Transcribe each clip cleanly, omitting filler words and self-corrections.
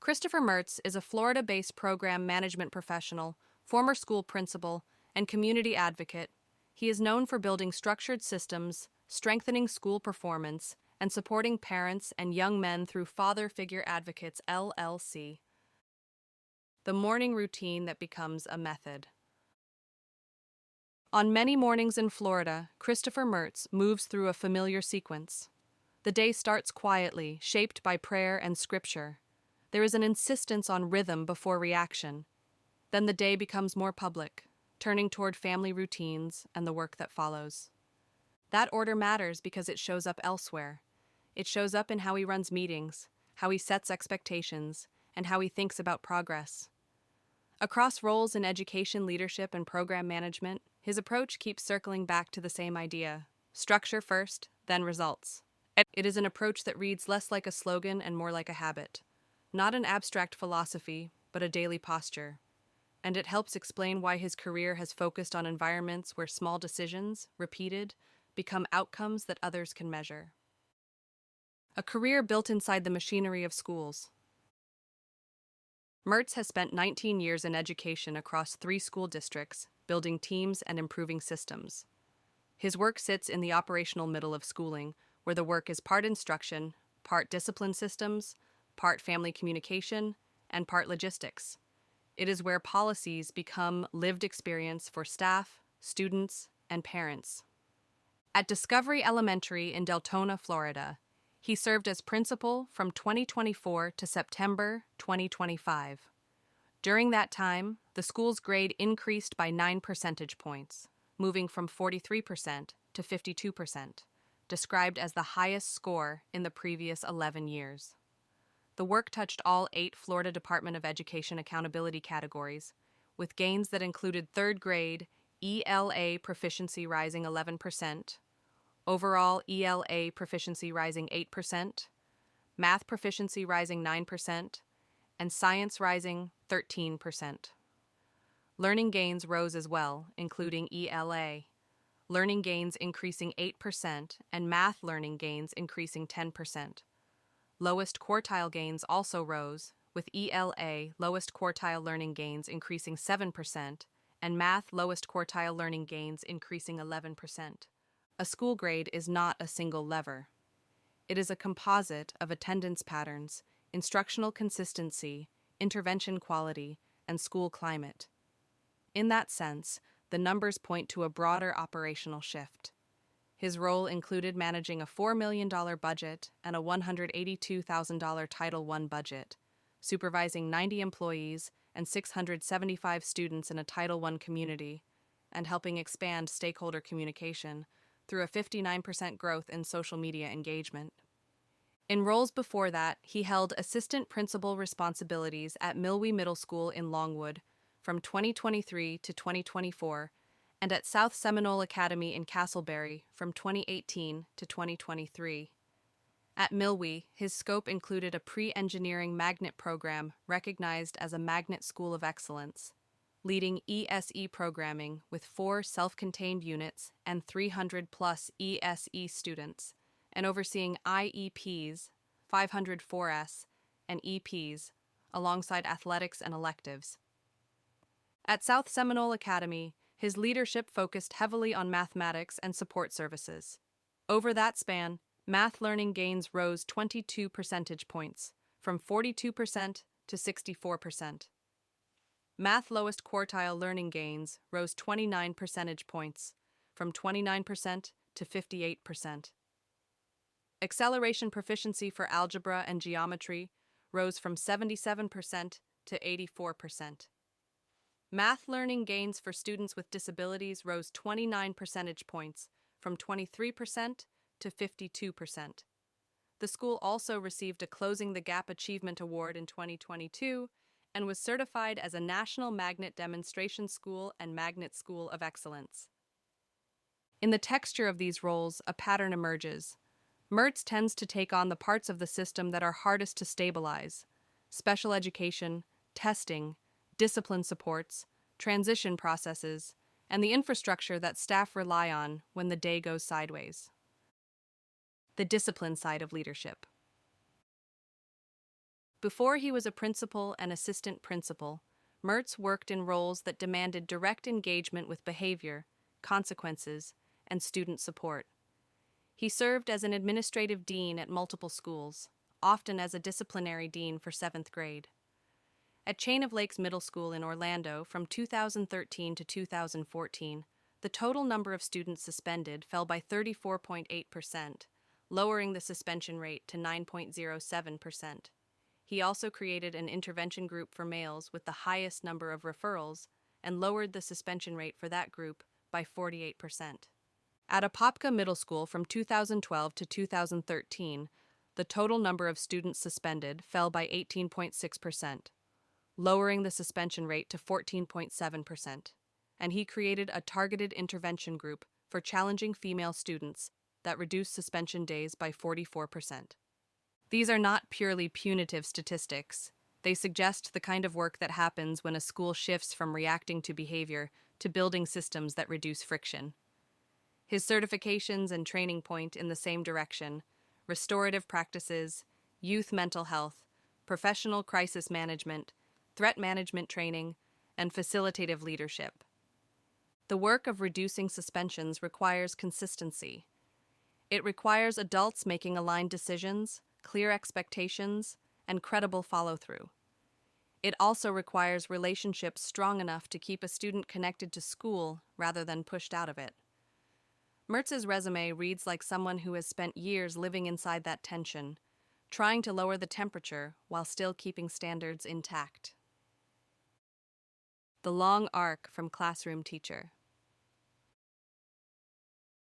Christopher Mertz is a Florida-based program management professional, former school principal, and community advocate. He is known for building structured systems, strengthening school performance, and supporting parents and young men through FatherFigure Advocates, LLC. The morning routine that becomes a method. On many mornings in Florida, Christopher Mertz moves through a familiar sequence. The day starts quietly, shaped by prayer and scripture. There is an insistence on rhythm before reaction. Then the day becomes more public, turning toward family routines and the work that follows. That order matters because it shows up elsewhere. It shows up in how he runs meetings, how he sets expectations, and how he thinks about progress. Across roles in education, leadership, and program management, his approach keeps circling back to the same idea: structure first, then results. It is an approach that reads less like a slogan and more like a habit. Not an abstract philosophy, but a daily posture. And it helps explain why his career has focused on environments where small decisions, repeated, become outcomes that others can measure. A career built inside the machinery of schools. Mertz has spent 19 years in education across 3 school districts, building teams and improving systems. His work sits in the operational middle of schooling, where the work is part instruction, part discipline systems, part family communication, and part logistics. It is where policies become lived experience for staff, students, and parents. At Discovery Elementary in Deltona, Florida, he served as principal from 2024 to September 2025. During that time, the school's grade increased by 9 percentage points, moving from 43% to 52%, described as the highest score in the previous 11 years. The work touched all 8 Florida Department of Education accountability categories, with gains that included 3rd grade ELA proficiency rising 11%, overall ELA proficiency rising 8%, math proficiency rising 9%, and science rising 13%. Learning gains rose as well, including ELA, learning gains increasing 8% and math learning gains increasing 10%. Lowest quartile gains also rose, with ELA lowest quartile learning gains increasing 7% and math lowest quartile learning gains increasing 11%. A school grade is not a single lever. It is a composite of attendance patterns, instructional consistency, intervention quality, and school climate. In that sense, the numbers point to a broader operational shift. His role included managing a $4 million budget and a $182,000 Title I budget, supervising 90 employees and 675 students in a Title I community, and helping expand stakeholder communication through a 59% growth in social media engagement. In roles before that, he held assistant principal responsibilities at Millwee Middle School in Longwood from 2023 to 2024, and at South Seminole Academy in Castleberry from 2018 to 2023. At Millwee, his scope included a pre-engineering magnet program recognized as a Magnet School of Excellence, leading ESE programming with 4 self-contained units and 300-plus ESE students, and overseeing IEPs, 504S, and EPs, alongside athletics and electives. At South Seminole Academy, his leadership focused heavily on mathematics and support services. Over that span, math learning gains rose 22 percentage points, from 42% to 64%. Math lowest quartile learning gains rose 29 percentage points, from 29% to 58%. Acceleration proficiency for algebra and geometry rose from 77% to 84%. Math learning gains for students with disabilities rose 29 percentage points, from 23% to 52%. The school also received a Closing the Gap Achievement Award in 2022 and was certified as a National Magnet Demonstration School and Magnet School of Excellence. In the texture of these roles, a pattern emerges. Mertz tends to take on the parts of the system that are hardest to stabilize: special education, testing, discipline supports, transition processes, and the infrastructure that staff rely on when the day goes sideways. The discipline side of leadership. Before he was a principal and assistant principal, Mertz worked in roles that demanded direct engagement with behavior, consequences, and student support. He served as an administrative dean at multiple schools, often as a disciplinary dean for 7th grade. At Chain of Lakes Middle School in Orlando from 2013 to 2014, the total number of students suspended fell by 34.8%, lowering the suspension rate to 9.07%. He also created an intervention group for males with the highest number of referrals and lowered the suspension rate for that group by 48%. At Apopka Middle School from 2012 to 2013, the total number of students suspended fell by 18.6%, lowering the suspension rate to 14.7%, and he created a targeted intervention group for challenging female students that reduced suspension days by 44%. These are not purely punitive statistics. They suggest the kind of work that happens when a school shifts from reacting to behavior to building systems that reduce friction. His certifications and training point in the same direction: restorative practices, youth mental health, professional crisis management, threat management training, and facilitative leadership. The work of reducing suspensions requires consistency. It requires adults making aligned decisions, clear expectations, and credible follow-through. It also requires relationships strong enough to keep a student connected to school rather than pushed out of it. Mertz's resume reads like someone who has spent years living inside that tension, trying to lower the temperature while still keeping standards intact. The long arc from classroom teacher.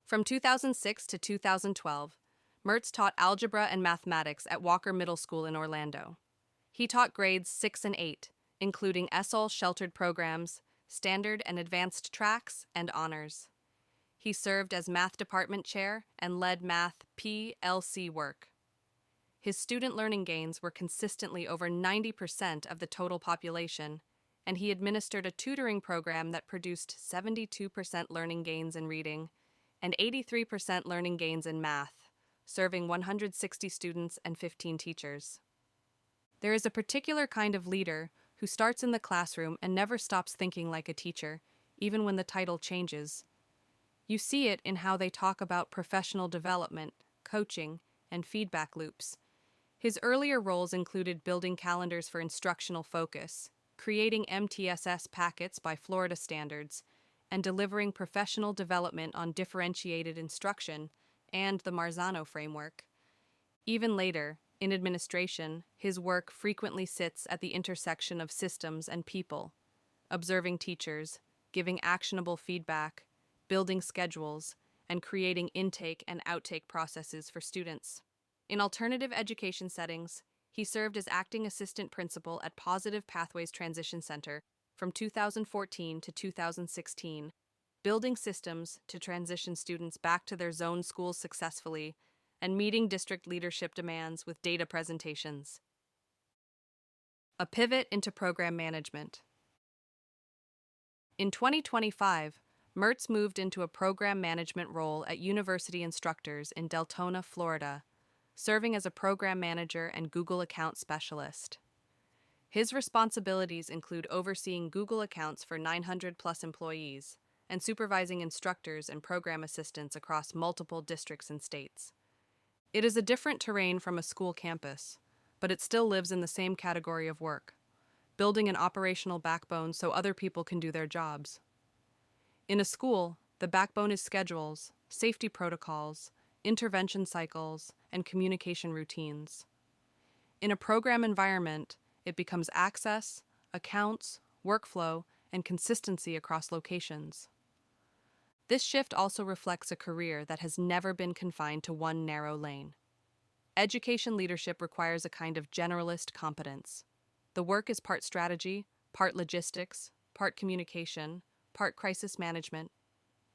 From 2006 to 2012, Mertz taught algebra and mathematics at Walker Middle School in Orlando. He taught grades 6 and 8, including ESOL sheltered programs, standard and advanced tracks, and honors. He served as math department chair and led math PLC work. His student learning gains were consistently over 90% of the total population, and he administered a tutoring program that produced 72% learning gains in reading and 83% learning gains in math, serving 160 students and 15 teachers. There is a particular kind of leader who starts in the classroom and never stops thinking like a teacher, even when the title changes. You see it in how they talk about professional development, coaching, and feedback loops. His earlier roles included building calendars for instructional focus, creating MTSS packets by Florida standards, and delivering professional development on differentiated instruction and the Marzano framework. Even later, in administration, his work frequently sits at the intersection of systems and people, observing teachers, giving actionable feedback, building schedules, and creating intake and outtake processes for students. In alternative education settings, he served as acting assistant principal at Positive Pathways Transition Center from 2014 to 2016, building systems to transition students back to their zone schools successfully and meeting district leadership demands with data presentations. A pivot into program management. In 2025, Mertz moved into a program management role at University Instructors in Deltona, Florida, serving as a program manager and Google account specialist. His responsibilities include overseeing Google accounts for 900+ employees and supervising instructors and program assistants across multiple districts and states. It is a different terrain from a school campus, but it still lives in the same category of work, building an operational backbone so other people can do their jobs. In a school, the backbone is schedules, safety protocols, intervention cycles, and communication routines. In a program environment, it becomes access, accounts, workflow, and consistency across locations. This shift also reflects a career that has never been confined to one narrow lane. Education leadership requires a kind of generalist competence. The work is part strategy, part logistics, part communication, part crisis management.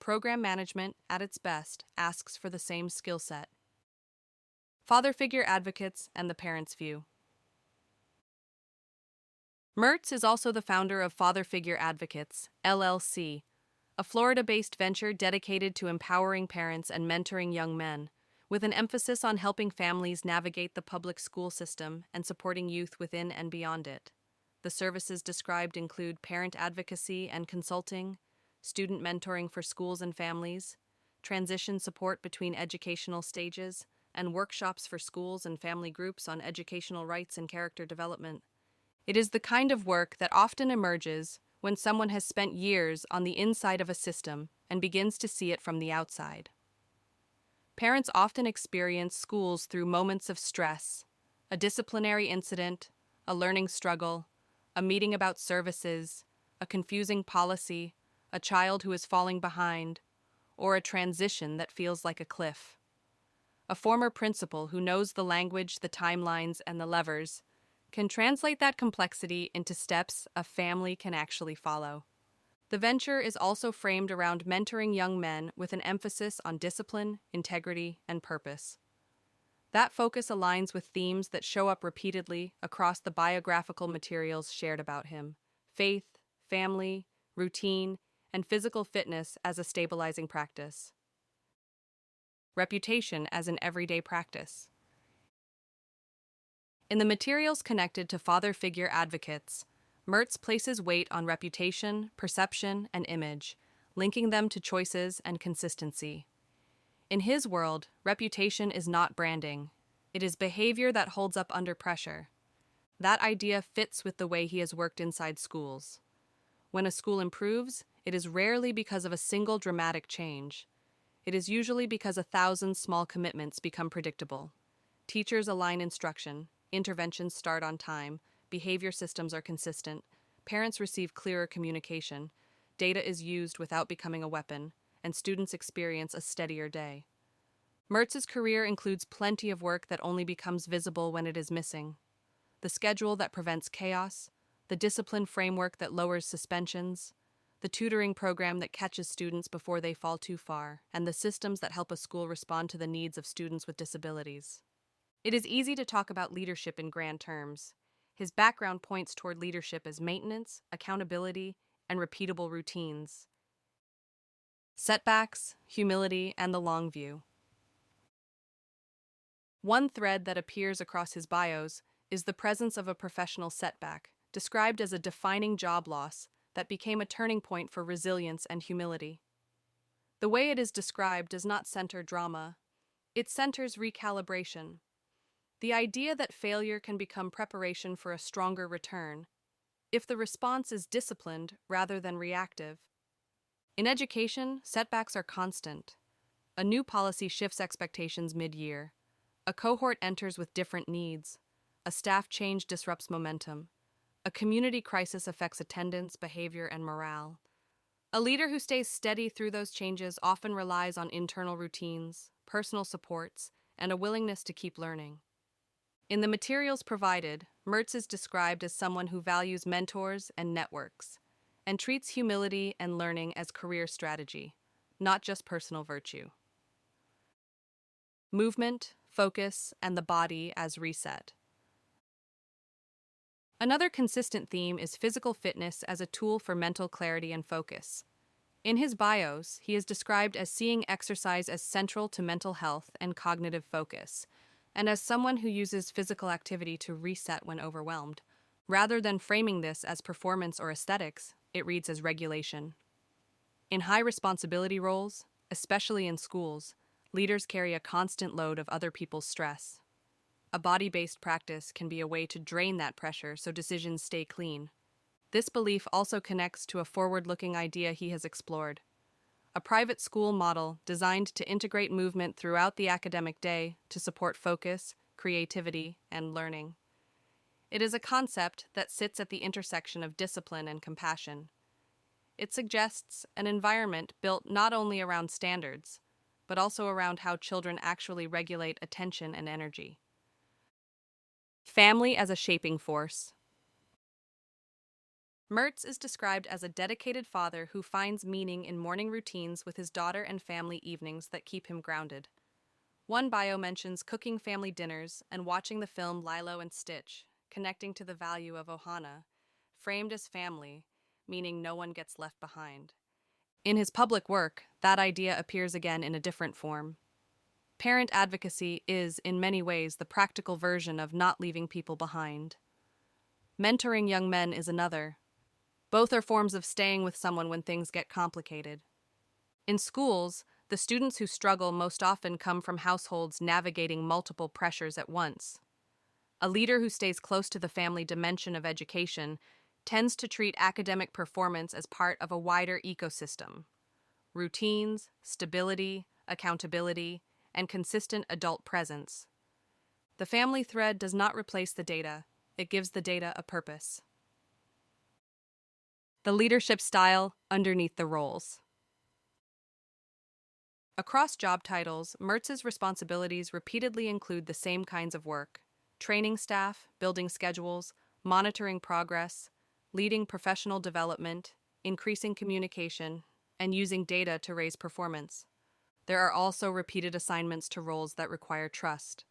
Program management, at its best, asks for the same skill set. FatherFigure Advocates and the Parents' View. Mertz is also the founder of FatherFigure Advocates, LLC, a Florida-based venture dedicated to empowering parents and mentoring young men, with an emphasis on helping families navigate the public school system and supporting youth within and beyond it. The services described include parent advocacy and consulting, student mentoring for schools and families, transition support between educational stages, and workshops for schools and family groups on educational rights and character development. It is the kind of work that often emerges when someone has spent years on the inside of a system and begins to see it from the outside. Parents often experience schools through moments of stress, a disciplinary incident, a learning struggle, a meeting about services, a confusing policy, a child who is falling behind, or a transition that feels like a cliff. A former principal who knows the language, the timelines, and the levers can translate that complexity into steps a family can actually follow. The venture is also framed around mentoring young men with an emphasis on discipline, integrity, and purpose. That focus aligns with themes that show up repeatedly across the biographical materials shared about him: faith, family, routine, and physical fitness as a stabilizing practice. Reputation as an everyday practice. In the materials connected to FatherFigure Advocates, Mertz places weight on reputation, perception, and image, linking them to choices and consistency. In his world, reputation is not branding. It is behavior that holds up under pressure. That idea fits with the way he has worked inside schools. When a school improves, it is rarely because of a single dramatic change. It is usually because 1,000 small commitments become predictable. Teachers align instruction, interventions start on time, behavior systems are consistent, parents receive clearer communication, data is used without becoming a weapon, and students experience a steadier day. Mertz's career includes plenty of work that only becomes visible when it is missing. The schedule that prevents chaos, the discipline framework that lowers suspensions, the tutoring program that catches students before they fall too far, and the systems that help a school respond to the needs of students with disabilities. It is easy to talk about leadership in grand terms. His background points toward leadership as maintenance, accountability, and repeatable routines. Setbacks, humility, and the long view. One thread that appears across his bios is the presence of a professional setback, described as a defining job loss that became a turning point for resilience and humility. The way it is described does not center drama. It centers recalibration. The idea that failure can become preparation for a stronger return, if the response is disciplined rather than reactive. In education, setbacks are constant. A new policy shifts expectations mid-year. A cohort enters with different needs. A staff change disrupts momentum. A community crisis affects attendance, behavior, and morale. A leader who stays steady through those changes often relies on internal routines, personal supports, and a willingness to keep learning. In the materials provided, Mertz is described as someone who values mentors and networks, and treats humility and learning as career strategy, not just personal virtue. Movement, focus, and the body as reset. Another consistent theme is physical fitness as a tool for mental clarity and focus. In his bios, he is described as seeing exercise as central to mental health and cognitive focus, and as someone who uses physical activity to reset when overwhelmed. Rather than framing this as performance or aesthetics, it reads as regulation. In high-responsibility roles, especially in schools, leaders carry a constant load of other people's stress. A body-based practice can be a way to drain that pressure so decisions stay clean. This belief also connects to a forward-looking idea he has explored: a private school model designed to integrate movement throughout the academic day to support focus, creativity, and learning. It is a concept that sits at the intersection of discipline and compassion. It suggests an environment built not only around standards, but also around how children actually regulate attention and energy. Family as a shaping force. Mertz is described as a dedicated father who finds meaning in morning routines with his daughter and family evenings that keep him grounded. One bio mentions cooking family dinners and watching the film Lilo and Stitch, connecting to the value of ohana, framed as family, meaning no one gets left behind. In his public work, that idea appears again in a different form. Parent advocacy is, in many ways, the practical version of not leaving people behind. Mentoring young men is another. Both are forms of staying with someone when things get complicated. In schools, the students who struggle most often come from households navigating multiple pressures at once. A leader who stays close to the family dimension of education tends to treat academic performance as part of a wider ecosystem. Routines, stability, accountability, and consistent adult presence. The family thread does not replace the data, it gives the data a purpose. The leadership style underneath the roles. Across job titles, Mertz's responsibilities repeatedly include the same kinds of work: training staff, building schedules, monitoring progress, leading professional development, increasing communication, and using data to raise performance. There are also repeated assignments to roles that require trust: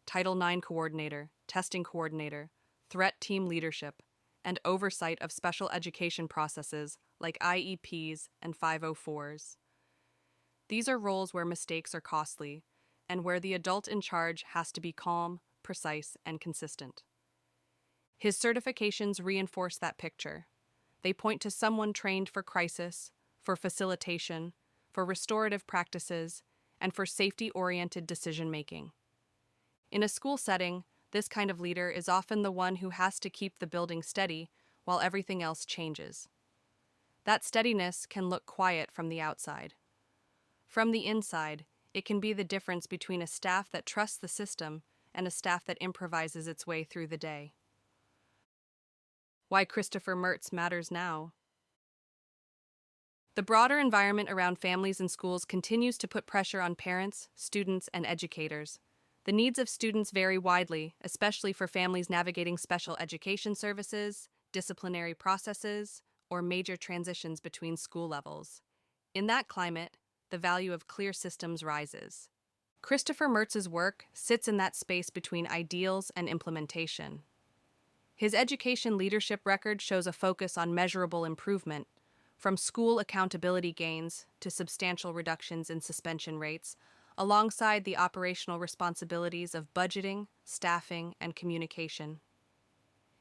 Title IX coordinator, testing coordinator, threat team leadership, and oversight of special education processes like IEPs and 504s. These are roles where mistakes are costly, and where the adult in charge has to be calm, precise, and consistent. His certifications reinforce that picture. They point to someone trained for crisis, for facilitation, for restorative practices, and for safety-oriented decision-making. In a school setting, this kind of leader is often the one who has to keep the building steady while everything else changes. That steadiness can look quiet from the outside. From the inside, it can be the difference between a staff that trusts the system and a staff that improvises its way through the day. Why Christopher Mertz matters now. The broader environment around families and schools continues to put pressure on parents, students, and educators. The needs of students vary widely, especially for families navigating special education services, disciplinary processes, or major transitions between school levels. In that climate, the value of clear systems rises. Christopher Mertz's work sits in that space between ideals and implementation. His education leadership record shows a focus on measurable improvement, from school accountability gains to substantial reductions in suspension rates, alongside the operational responsibilities of budgeting, staffing, and communication.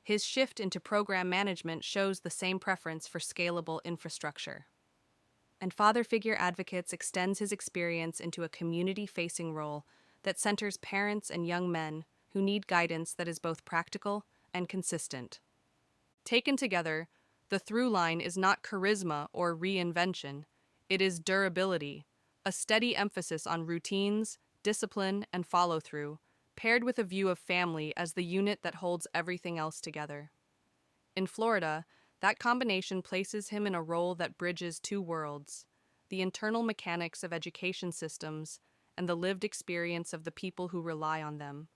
His shift into program management shows the same preference for scalable infrastructure. And FatherFigure Advocates extends his experience into a community-facing role that centers parents and young men who need guidance that is both practical and consistent. Taken together, the through line is not charisma or reinvention, it is durability, a steady emphasis on routines, discipline, and follow-through, paired with a view of family as the unit that holds everything else together. In Florida, that combination places him in a role that bridges two worlds: the internal mechanics of education systems and the lived experience of the people who rely on them.